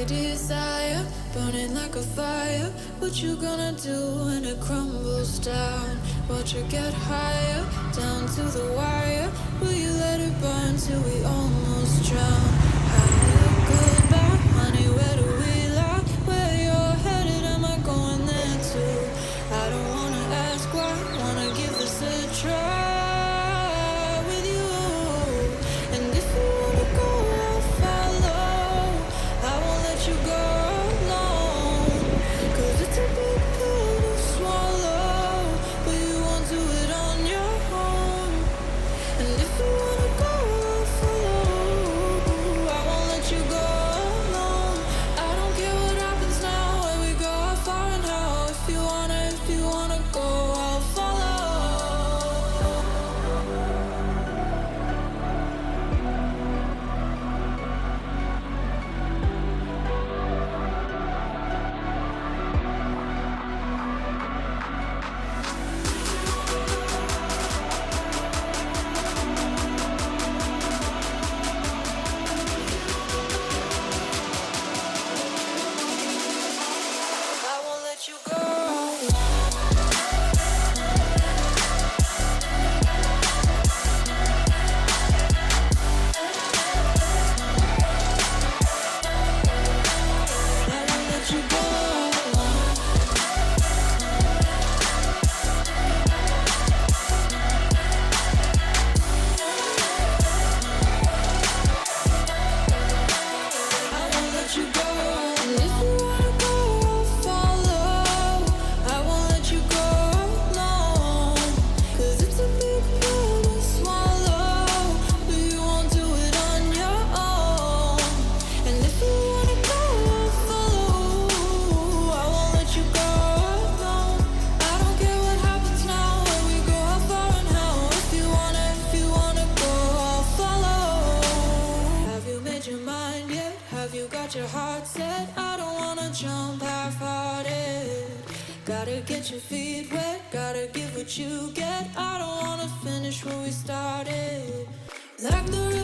desire, burning like a fire. What you gonna do when it crumbles down? Watch it get higher, down to the wire. Will you let it burn till we almost drown? Higher, goodbye, honey, where do we lie? Where you're headed, am I going there too? I don't wanna ask why, wanna give this a try with you. And if you wanna go, I'll follow. I won't let you go alone, 'cause it's a big pill to swallow, but you won't do it on your own. And if you wanna go, I'll follow. I won't let you go alone. I don't care what happens now, where we go, how far and how. If you wanna go, I'll follow. I won't let you go. I won't let you go. I won't let you go. And if you wanna go, I'll follow. I won't let you go alone, 'cause it's a big pill to swallow, but you won't do it on your own. And if you wanna go, I'll follow. I won't let you go alone. I don't care what happens now, where we go, how far and how. If you wanna go, I'll follow. Have you made your mind yet? Have you got your heart set? I don't wanna jump half-hearted. Gotta get your feet wet, gotta give what you get. I don't wanna finish where we started. Like the